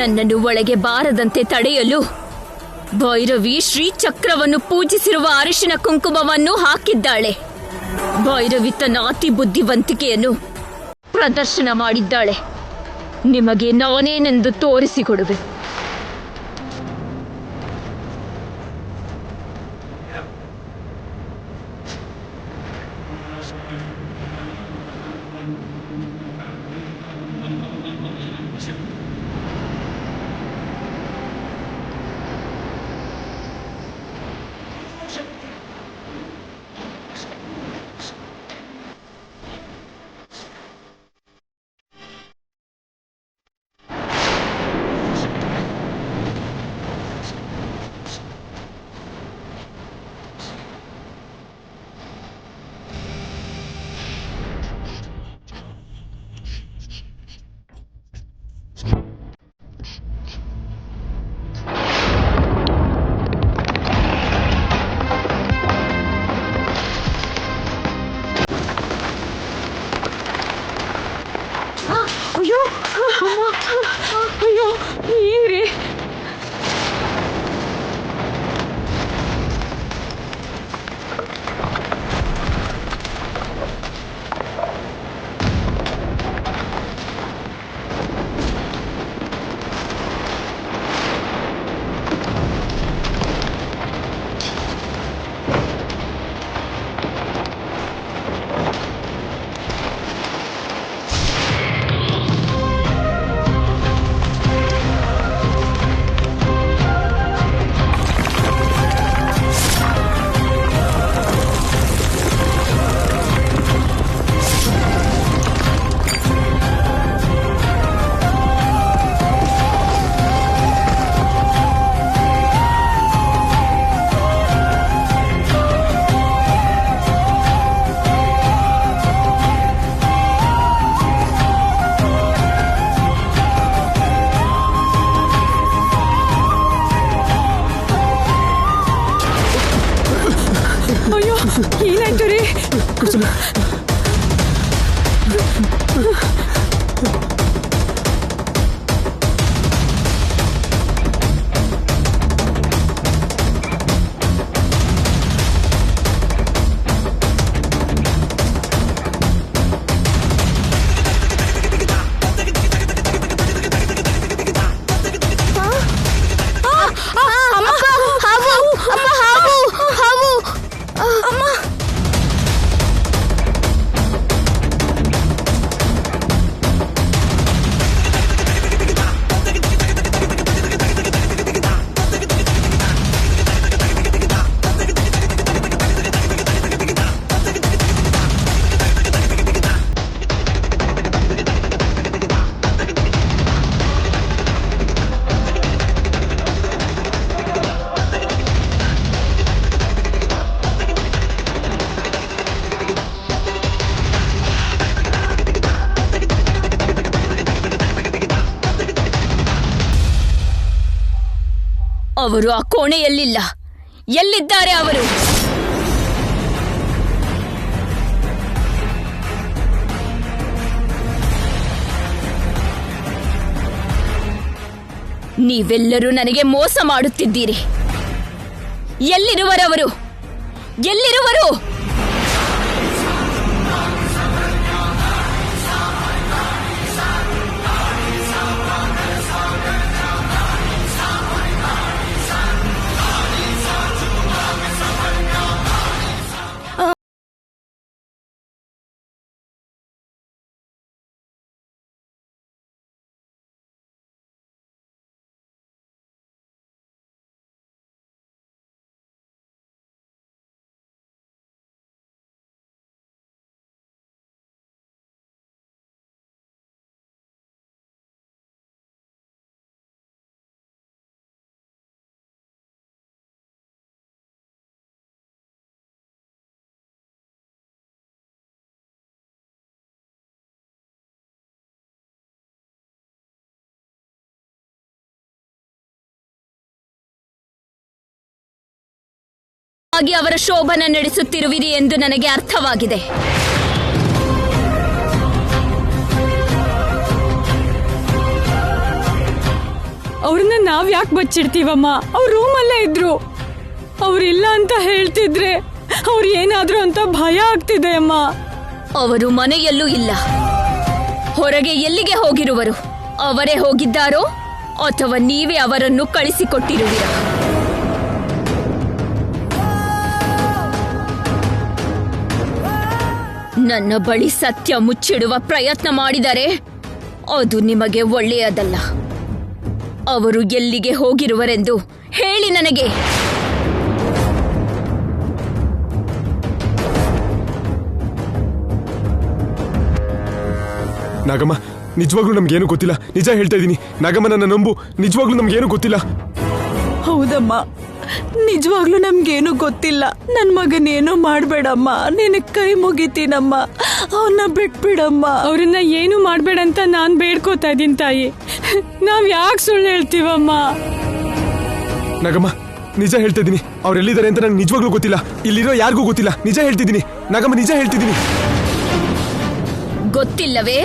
ನನ್ನನ್ನು ಒಳಗೆ ಬಾರದಂತೆ ತಡೆಯಲು ಭೈರವಿ ಶ್ರೀಚಕ್ರವನ್ನು ಪೂಜಿಸಿರುವ ಅರಿಶಿನ ಕುಂಕುಮವನ್ನು ಹಾಕಿದ್ದಾಳೆ. ಭೈರವಿ ತನ್ನ ಅತಿ ಬುದ್ಧಿವಂತಿಕೆಯನ್ನು ಪ್ರದರ್ಶನ ಮಾಡಿದ್ದಾಳೆ. ನಿಮಗೆ ನಾನೇನೆಂದು ತೋರಿಸಿಕೊಡುವೆ. ಅಯ್ಯೋ ಏನ್ರಿ? ಏನಾಯ್ತು ರೀ? ಅವರು ಆ ಕೋಣೆಯಲ್ಲಿಲ್ಲ. ಎಲ್ಲಿದ್ದಾರೆ ಅವರು? ನೀವೆಲ್ಲರೂ ನನಗೆ ಮೋಸ ಮಾಡುತ್ತಿದ್ದೀರಿ. ಎಲ್ಲಿರುವರವರು? ಎಲ್ಲಿರುವರು? ಅವರ ಶೋಭನ ನಡೆಸುತ್ತಿರುವಿರಿ ಎಂದು ನನಗೆ ಅರ್ಥವಾಗಿದೆ. ಅವ್ರನ್ನ ನಾವ್ ಯಾಕೆ ಬಚ್ಚಿಡ್ತೀವಮ್ಮ? ಅವ್ರ ರೂಮಲ್ಲೇ ಇದ್ರು. ಅವ್ರಿಲ್ಲ ಅಂತ ಹೇಳ್ತಿದ್ರೆ ಅವ್ರು ಏನಾದ್ರು ಅಂತ ಭಯ ಆಗ್ತಿದೆ ಅಮ್ಮ. ಅವರು ಮನೆಯಲ್ಲೂ ಇಲ್ಲ. ಹೊರಗೆ ಎಲ್ಲಿಗೆ ಹೋಗಿರುವರು? ಅವರೇ ಹೋಗಿದ್ದಾರೋ ಅಥವಾ ನೀವೇ ಅವರನ್ನು ಕಳಿಸಿಕೊಟ್ಟಿರುವಿರಾ? ನನ್ನ ಬಳಿ ಸತ್ಯ ಮುಚ್ಚಿಡುವ ಪ್ರಯತ್ನ ಮಾಡಿದರೆ ಅದು ನಿಮಗೆ ಒಳ್ಳೆಯದಲ್ಲ. ಅವರು ಎಲ್ಲಿಗೆ ಹೋಗಿರುವರೆಂದು ಹೇಳಿ ನನಗೆ. ನಾಗಮ್ಮ, ನಿಜವಾಗ್ಲೂ ನಮ್ಗೇನು ಗೊತ್ತಿಲ್ಲ. ನಿಜ ಹೇಳ್ತಾ ಇದ್ದೀನಿ ನಾಗಮ್ಮ, ನನ್ನ ನಂಬು. ನಿಜವಾಗ್ಲೂ ನಮ್ಗೇನು ಗೊತ್ತಿಲ್ಲ. ಹೌದಮ್ಮ, ನಿಜವಾಗ್ಲೂ ನಮ್ಗೇನು ಗೊತ್ತಿಲ್ಲ. ನನ್ ಮಗನೇನು ಮಾಡ್ಬೇಡಮ್ಮ, ನಿನ್ ಕೈ ಮುಗಿತೀನಮ್ಮ, ಅವನ್ನ ಬಿಟ್ಬಿಡಮ್ಮ. ಅವ್ರನ್ನ ಏನು ಮಾಡ್ಬೇಡ ಅಂತ ನಾನ್ ಬೇಡ್ಕೋತಾ ಇದ್ದೀನಿ ತಾಯಿ. ನಾವ್ ಯಾಕೆ ಸುಳ್ಳು ಹೇಳ್ತೀವಮ್ಮ? ನಾಗಮ್ಮ, ನಿಜ ಹೇಳ್ತಾ ಇದ್ದೀನಿ. ಅವ್ರೆಲ್ಲಿದ್ದಾರೆ ಅಂತ ನಂಗೆ ನಿಜವಾಗ್ಲೂ ಗೊತ್ತಿಲ್ಲ. ಇಲ್ಲಿರೋ ಯಾರಿಗೂ ಗೊತ್ತಿಲ್ಲ. ನಿಜ ಹೇಳ್ತಿದ್ದೀನಿ ನಾಗಮ್ಮ, ನಿಜ ಹೇಳ್ತಿದ್ದೀನಿ. ಗೊತ್ತಿಲ್ಲವೇ?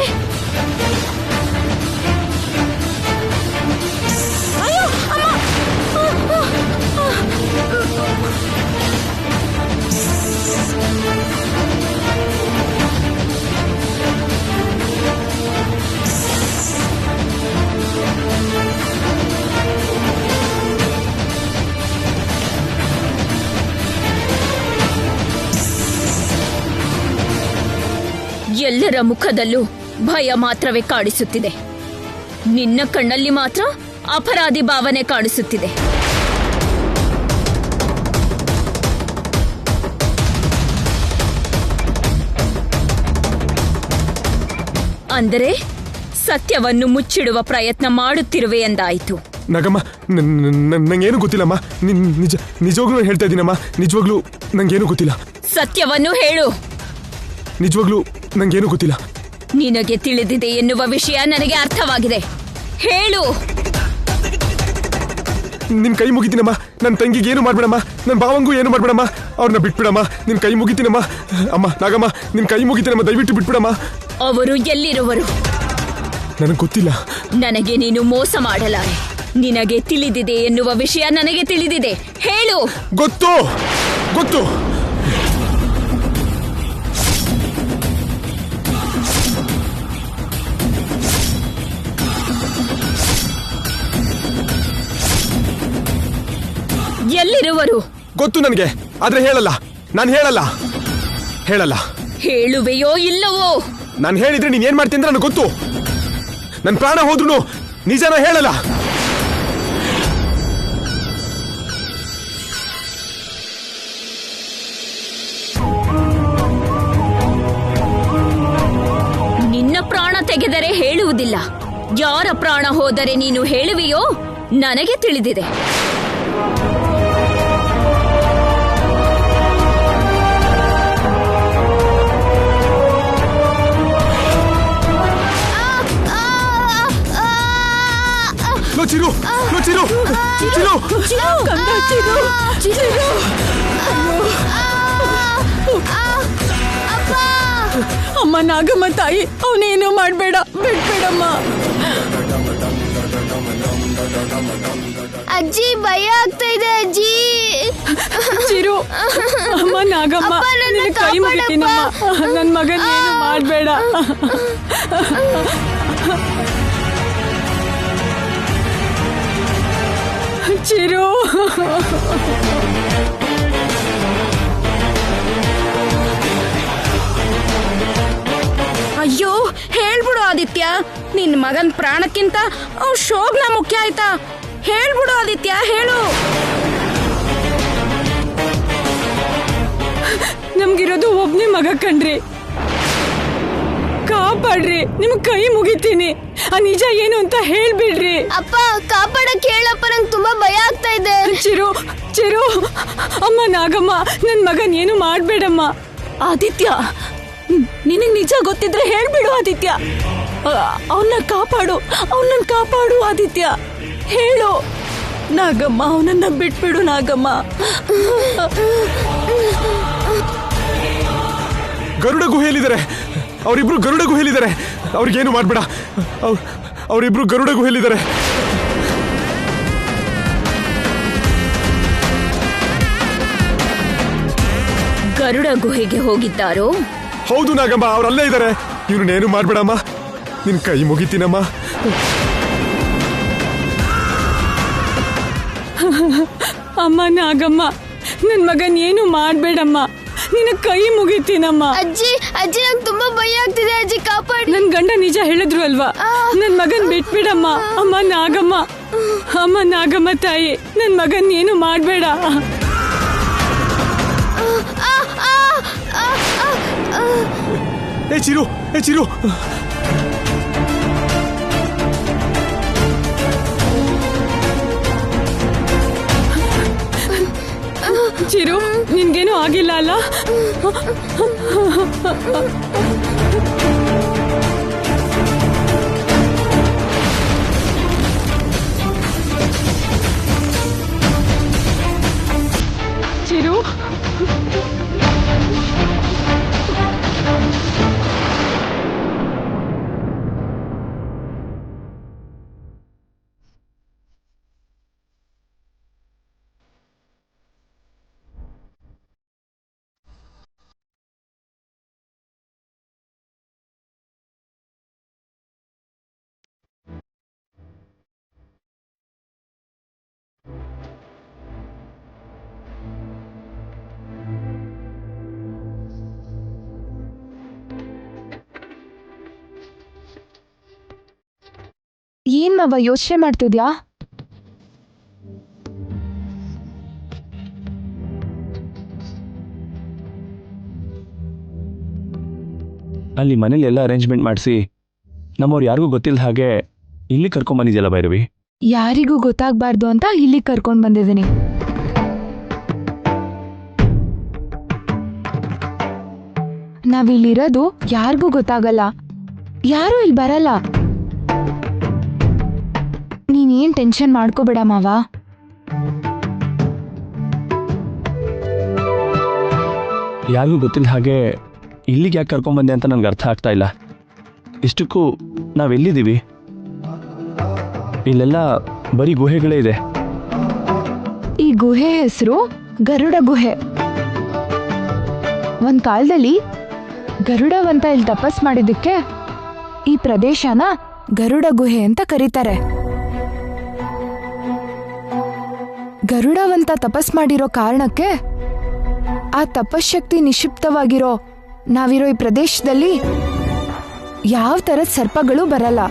ಎಲ್ಲರ ಮುಖದಲ್ಲೂ ಭಯ ಮಾತ್ರವೇ ಕಾಣಿಸುತ್ತಿದೆ. ನಿನ್ನ ಕಣ್ಣಲ್ಲಿ ಮಾತ್ರ ಅಪರಾಧಿ ಭಾವನೆ ಕಾಣಿಸುತ್ತಿದೆ. ಅಂದರೆ ಸತ್ಯವನ್ನು ಮುಚ್ಚಿಡುವ ಪ್ರಯತ್ನ ಮಾಡುತ್ತಿರುವೆ ಎಂದಾಯಿತು. ನಾಗಮ್ಮ, ನಂಗೇನು ಗೊತ್ತಿಲ್ಲಮ್ಮ. ನಿಜವಾಗ್ಲೂ ಹೇಳ್ತಾ ಇದ್ದೀನಮ್ಮ. ನಿಜವಾಗ್ಲೂ ನಂಗೇನು ಗೊತ್ತಿಲ್ಲ. ಸತ್ಯವನ್ನು ಹೇಳು. ನಿಜವಾಗ್ಲೂ ನಂಗೇನು ಗೊತ್ತಿಲ್ಲ. ನಿನಗೆ ತಿಳಿದಿದೆ ಎನ್ನುವ ವಿಷಯ ನನಗೆ ಅರ್ಥವಾಗಿದೆ. ಹೇಳು. ನಿನ್ ಕೈ ಮುಗಿತೀನಮ್ಮ. ನನ್ನ ತಂಗಿಗೆ ಏನು ಮಾಡ್ಬೇಡಮ್ಮ. ನನ್ನ ಭಾವಂಗೂ ಏನು ಮಾಡ್ಬೇಡಮ್ಮ. ಅವ್ರನ್ನ ಬಿಟ್ಬಿಡಮ್ಮ. ನಿನ್ ಕೈ ಮುಗಿತೀನಮ್ಮ. ಅಮ್ಮ, ನಾಗಮ್ಮ, ನಿನ್ ಕೈ ಮುಗಿತೀನಮ್ಮ. ದಯವಿಟ್ಟು ಬಿಟ್ಬಿಡಮ್ಮ. ಅವರು ಎಲ್ಲಿರುವರು? ನನಗೆ ಗೊತ್ತಿಲ್ಲ. ನನಗೆ ನೀನು ಮೋಸ ಮಾಡಲಾರೆ. ನಿನಗೆ ತಿಳಿದಿದೆ ಎನ್ನುವ ವಿಷಯ ನನಗೆ ತಿಳಿದಿದೆ. ಹೇಳು. ಗೊತ್ತು ಗೊತ್ತು. ಎಲ್ಲಿರುವರು? ಗೊತ್ತು ನನಗೆ, ಆದ್ರೆ ಹೇಳಲ್ಲ. ನಾನು ಹೇಳಲ್ಲ. ಹೇಳುವೆಯೋ ಇಲ್ಲವೋ? ನಾನು ಹೇಳಿದ್ರೆ ನೀನ್ ಏನ್ ಮಾಡ್ತೀನಿ ಅಂತ ನನಗೆ ಗೊತ್ತು. ನನ್ನ ಪ್ರಾಣ ಹೋದ್ರು ನಿಜನ ಹೇಳಲ್ಲ. ನಿನ್ನ ಪ್ರಾಣ ತೆಗೆದರೆ ಹೇಳುವುದಿಲ್ಲ. ಯಾರ ಪ್ರಾಣ ಹೋದರೆ ನೀನು ಹೇಳುವೆಯೋ ನನಗೆ ತಿಳಿದಿದೆ. ಚಿರು, ಚಿರು, ಚಿರು, ಅಮ್ಮ, ನಾಗಮ್ಮ ತಾಯಿ, ಅವನೇನು ಮಾಡ್ಬೇಡ, ಬಿಟ್ಬಿಡಮ್ಮ. ಅಜ್ಜಿ, ಭಯ ಆಗ್ತಾ ಇದೆ ಅಜ್ಜಿ. ಚಿರು, ಅಮ್ಮ, ನಾಗಮ್ಮ, ನಿನ್ನ ಕೈ ಮುಗಿತೀನಮ್ಮ. ನನ್ ಮಗನ್ ಏನು ಮಾಡ್ಬೇಡ. ಚಿರು, ಅಯ್ಯೋ, ಹೇಳ್ಬಿಡು ಆದಿತ್ಯ. ನಿನ್ ಮಗನ್ ಪ್ರಾಣಕ್ಕಿಂತ ಅವ್ ಶೋಭನ ಮುಖ್ಯ ಆಯ್ತಾ? ಹೇಳ್ಬಿಡು ಆದಿತ್ಯ, ಹೇಳು. ನಮ್ಗಿರೋದು ಒಬ್ನೇ ಮಗ ಕಣ್ರಿ. ಕಾಪಾಡ್ರಿ, ನಿಮ್ ಕೈ ಮುಗಿತೀನಿ. ಆ ನಿಜ ಏನು ಅಂತ ಹೇಳ್ಬಿಡ್ರಿ. ಅಪ್ಪ, ಕಾಪಾಡಕ್ ಹೇಳಪ್ಪ, ನಂಗೆ ತುಂಬಾ ಭಯ ಆಗ್ತಾ ಇದೆ. ಚಿರು, ಚಿರು, ಅಮ್ಮ, ನಾಗಮ್ಮ, ನನ್ ಮಗನ್ ಏನು ಮಾಡ್ಬೇಡಮ್ಮ. ಆದಿತ್ಯ, ನಿನಗ್ ನಿಜ ಗೊತ್ತಿದ್ರೆ ಹೇಳ್ಬಿಡು ಆದಿತ್ಯ. ಅವನ್ನ ಕಾಪಾಡು ಆದಿತ್ಯ, ಹೇಳು. ನಾಗಮ್ಮ, ಅವನನ್ನ ಬಿಟ್ಬಿಡು ನಾಗಮ್ಮ. ಗರುಡ ಗುಹೆಯಲ್ಲಿದ್ದಾರೆ. ಅವರಿಬ್ರು ಗರುಡ ಗುಹೆಯಲ್ಲಿದ್ದಾರೆ. ಅವ್ರಿಗೇನು ಮಾಡ್ಬೇಡ. ಅವರಿಬ್ರು ಗರುಡ ಗುಹೆಯಲ್ಲಿದ್ದಾರೆ. ಗರುಡ ಗುಹೆಗೆ ಹೋಗಿದ್ದಾರೋ? ಹೌದು ನಾಗಮ್ಮ, ಅವ್ರಲ್ಲೇ ಇದ್ದಾರೆ. ಇವ್ರನ್ನೇನು ಮಾಡ್ಬೇಡಮ್ಮ, ನಿನ್ ಕೈ ಮುಗಿತೀನಮ್ಮ. ಅಮ್ಮ ನಾಗಮ್ಮ, ನನ್ ಮಗನ್ ಏನು ಮಾಡ್ಬೇಡಮ್ಮ, ನಿನ್ನ ಕೈ ಮುಗಿತೀನಮ್ಮ. ಅಜ್ಜಿ ಅಜ್ಜಿ ನಂಗೆ ತುಂಬಾ ಭಯ ಆಗ್ತಿದೆ ಅಜ್ಜಿ, ಕಾಪಾಡಿ. ನನ್ ಗಂಡ ನಿಜ ಹೇಳಿದ್ರು ಅಲ್ವಾ, ನನ್ ಮಗನ್ ಬಿಟ್ಬಿಡಮ್ಮ. ಅಮ್ಮ ನಾಗಮ್ಮ, ಅಮ್ಮ ನಾಗಮ್ಮ ತಾಯಿ, ನನ್ ಮಗನ್ ಏನು ಮಾಡ್ಬೇಡ. ಏ ಚಿರು, ಏ ಚಿರು, ಚಿರು, ನಿನ್ಗೇನು ಆಗಿಲ್ಲ ಅಲ್ಲ? ಚಿರು, ಏನ್ ಮಾವ ಯೋಚನೆ ಮಾಡ್ತಿದ್ಯಾ? ಅಲ್ಲಿ ಮನೇಲಿ ಎಲ್ಲ ಅರೇಂಜ್ಮೆಂಟ್ ಮಾಡಿಸಿ ನಮ್ಮವ್ರು ಯಾರಿಗೂ ಗೊತ್ತಿಲ್ಲ ಹಾಗೆ ಇಲ್ಲಿ ಕರ್ಕೊಂಬಂದಿದ್ಯಲ್ಲ ಭೈರವಿ. ಯಾರಿಗೂ ಗೊತ್ತಾಗ್ಬಾರ್ದು ಅಂತ ಇಲ್ಲಿ ಕರ್ಕೊಂಡ್ ಬಂದಿದ್ದೀನಿ. ನಾವಿಲ್ಲಿರೋದು ಯಾರಿಗೂ ಗೊತ್ತಾಗಲ್ಲ, ಯಾರೂ ಇಲ್ಲಿ ಬರಲ್ಲ. ನೀನೇನ್ ಟೆನ್ಷನ್ ಮಾಡ್ಕೋಬೇಡ ಮಾವ. ಯಾರಿಗೂ ಗೊತ್ತಿಲ್ಲ ಹಾಗೆ ಇಲ್ಲಿಗೆ ಯಾಕೆ ಕರ್ಕೊಂಬಂದೆ ಅಂತ ನನಗೆ ಅರ್ಥ ಆಗ್ತಾ ಇಲ್ಲ. ಇಷ್ಟಕ್ಕೂ ನಾವೆಲ್ಲಿದ್ದೀವಿ? ಇಲ್ಲೆಲ್ಲ ಬರೀ ಗುಹೆಗಳೇ ಇದೆ. ಈ ಗುಹೆ ಹೆಸರು ಗರುಡ ಗುಹೆ. ಒಂದ್ ಕಾಲದಲ್ಲಿ ಗರುಡವಂತ ಇಲ್ಲಿ ತಪಸ್ ಮಾಡಿದ್ದಕ್ಕೆ ಈ ಪ್ರದೇಶನ ಗರುಡ ಗುಹೆ ಅಂತ ಕರೀತಾರೆ. ಗರುಡವಂತ ತಪಸ್ ಮಾಡಿರೋ ಕಾರಣಕ್ಕೆ ಆ ತಪಶಕ್ತಿ ನಿಕ್ಷಿಪ್ತವಾಗಿರೋ ನಾವಿರೋ ಈ ಪ್ರದೇಶದಲ್ಲಿ ಯಾವ ಥರದ ಸರ್ಪಗಳು ಬರಲ್ಲ.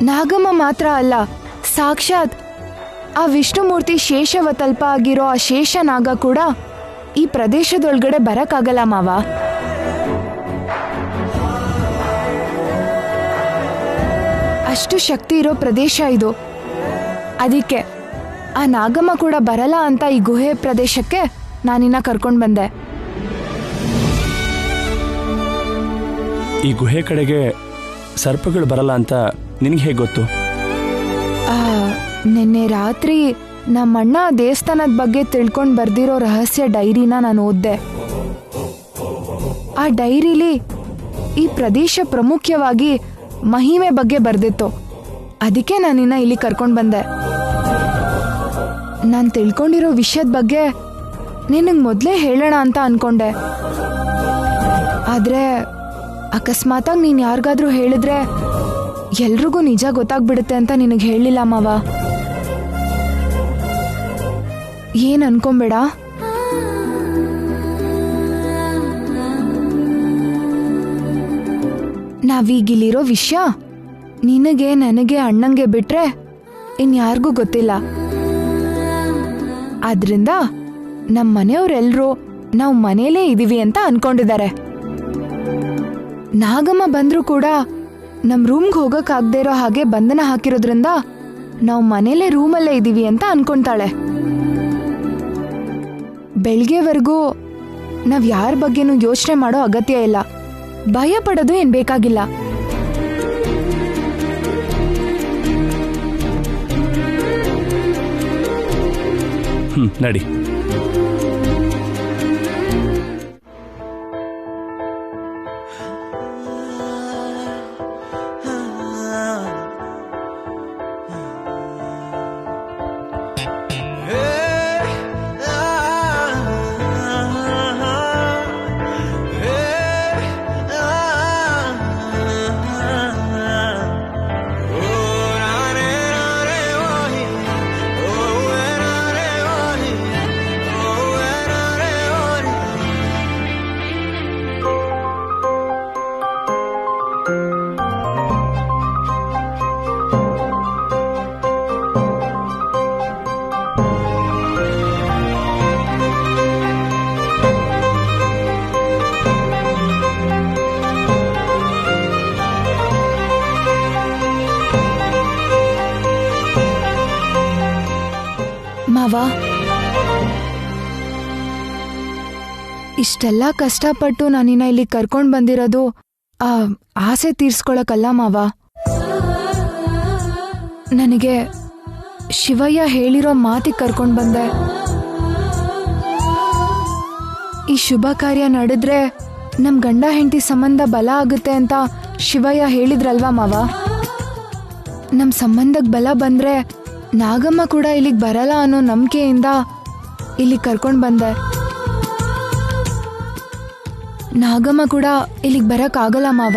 ನಾಗಮ್ಮ ಮಾತ್ರ ಅಲ್ಲ, ಸಾಕ್ಷಾತ್ ಆ ವಿಷ್ಣುಮೂರ್ತಿ ಶೇಷವತಲ್ಪ ಆಗಿರೋ ಆ ಶೇಷನಾಗ ಕೂಡ ಈ ಪ್ರದೇಶದೊಳಗಡೆ ಬರಕ್ಕಾಗಲ್ಲ ಮಾವ. ಅಷ್ಟು ಶಕ್ತಿ ಇರೋ ಪ್ರದೇಶ ಇದು. ಅದಕ್ಕೆ ಆ ನಾಗಮ್ಮ ಕೂಡ ಬರಲ್ಲ ಅಂತ ಈ ಗುಹೆ ಪ್ರದೇಶಕ್ಕೆ ನಾನಿನ್ನ ಕರ್ಕೊಂಡು ಬಂದೆ. ಈ ಗುಹೆ ಕಡೆಗೆ ಸರ್ಪಗಳು ಬರಲ್ಲ ಅಂತ ನಿನಗೆ ಹೇಗೆ ಗೊತ್ತು? ನಿನ್ನೆ ರಾತ್ರಿ ನಮ್ಮಣ್ಣ ದೇವಸ್ಥಾನದ ಬಗ್ಗೆ ತಿಳ್ಕೊಂಡು ಬರ್ದಿರೋ ರಹಸ್ಯ ಡೈರಿನ ನಾನು ಓದ್ದೆ. ಆ ಡೈರಿಲಿ ಈ ಪ್ರದೇಶ ಪ್ರಮುಖವಾಗಿ ಮಹಿಮೆ ಬಗ್ಗೆ ಬರ್ದಿತ್ತು. ಅದಕ್ಕೆ ನಾನಿನ್ನ ಇಲ್ಲಿ ಕರ್ಕೊಂಡು ಬಂದೆ. ನಾನು ತಿಳ್ಕೊಂಡಿರೋ ವಿಷಯದ ಬಗ್ಗೆ ನಿನಗೆ ಮೊದಲೇ ಹೇಳೋಣ ಅಂತ ಅನ್ಕೊಂಡೆ. ಆದರೆ ಅಕಸ್ಮಾತಾಗಿ ನೀನು ಯಾರಿಗಾದ್ರೂ ಹೇಳಿದ್ರೆ ಎಲ್ರಿಗೂ ನಿಜ ಗೊತ್ತಾಗ್ಬಿಡುತ್ತೆ ಅಂತ ನಿನಗೆ ಹೇಳಿಲ್ಲ ಮಾವ. ಏನ್ ಅನ್ಕೊಂಬೇಡ. ನಾವೀಗಿಲ್ಲಿರೋ ವಿಷಯ ನಿನಗೆ ನನಗೆ ಅಣ್ಣಂಗೆ ಬಿಟ್ರೆ ಇನ್ಯಾರಿಗೂ ಗೊತ್ತಿಲ್ಲ. ಆದ್ರಿಂದ ನಮ್ಮ ಮನೆಯವರೆಲ್ಲರೂ ನಾವು ಮನೇಲೇ ಇದೀವಿ ಅಂತ ಅನ್ಕೊಂಡಿದ್ದಾರೆ. ನಾಗಮ್ಮ ಬಂದ್ರೂ ಕೂಡ ನಮ್ಮ ರೂಮ್ಗೆ ಹೋಗಕ್ಕಾಗದೇ ಇರೋ ಹಾಗೆ ಬಂಧನ ಹಾಕಿರೋದ್ರಿಂದ ನಾವು ಮನೇಲೇ ರೂಮಲ್ಲೇ ಇದೀವಿ ಅಂತ ಅನ್ಕೊಂತಾಳೆ. ಬೆಳಗ್ಗೆವರೆಗೂ ನಾವ್ ಯಾರ ಬಗ್ಗೆನೂ ಯೋಚನೆ ಮಾಡೋ ಅಗತ್ಯ ಇಲ್ಲ, ಭಯ ಪಡೋದು ಏನ್ ಬೇಕಾಗಿಲ್ಲ. ನಡಿ. ಮಾವ, ಇಷ್ಟೆಲ್ಲ ಕಷ್ಟಪಟ್ಟು ನಾನಿನ್ನ ಇಲ್ಲಿ ಕರ್ಕೊಂಡ್ ಬಂದಿರೋದು ಆ ಆಸೆ ತೀರ್ಸ್ಕೊಳಕಲ್ಲ ಮಾವ. ನನಗೆ ಶಿವಯ್ಯ ಹೇಳಿರೋ ಮಾತಿಗೆ ಕರ್ಕೊಂಡ್ ಬಂದೆ. ಈ ಶುಭ ಕಾರ್ಯ ನಡೆದ್ರೆ ನಮ್ ಗಂಡ ಹೆಂಡತಿ ಸಂಬಂಧ ಬಲ ಆಗುತ್ತೆ ಅಂತ ಶಿವಯ್ಯ ಹೇಳಿದ್ರಲ್ವಾ ಮಾವ. ನಮ್ ಸಂಬಂಧಕ್ ಬಲ ಬಂದ್ರೆ ನಾಗಮ್ಮ ಕೂಡ ಇಲ್ಲಿಗೆ ಬರಲ್ಲ ಅನ್ನೋ ನಂಬಿಕೆಯಿಂದ ಇಲ್ಲಿ ಕರ್ಕೊಂಡ್ ಬಂದೆ. ನಾಗಮ್ಮ ಕೂಡ ಇಲ್ಲಿಗೆ ಬರಕ್ ಆಗಲ್ಲ ಮಾವ.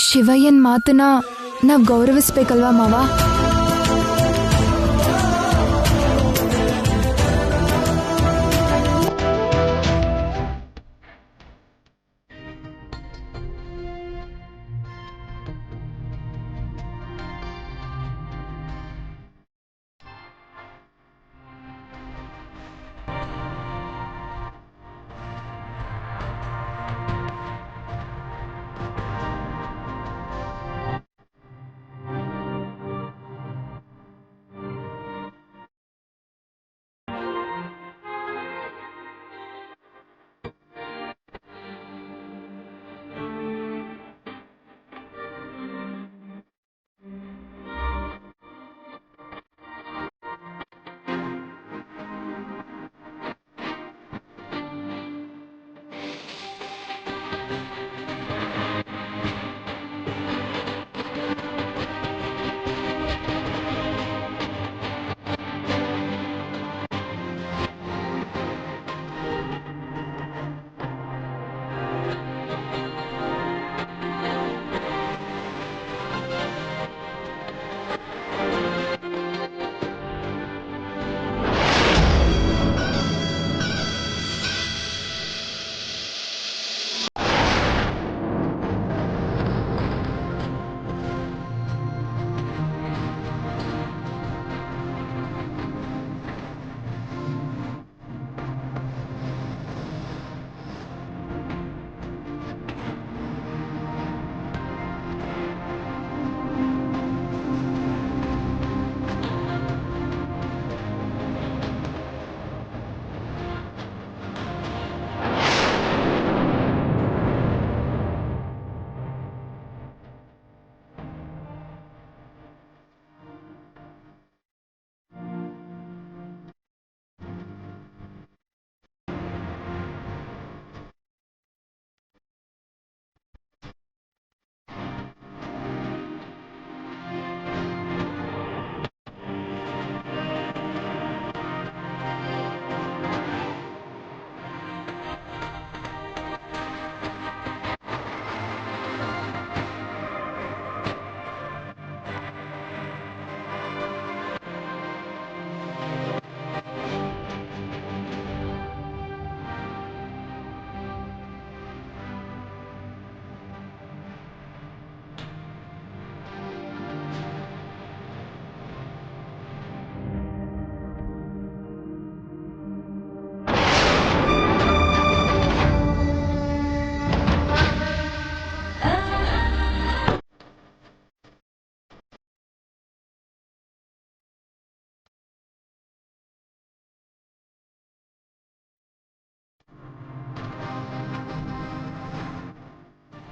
ಶಿವಯ್ಯನ್ ಮಾತನ್ನ ನಾವ್ ಗೌರವಿಸ್ಬೇಕಲ್ವಾ ಮಾವ.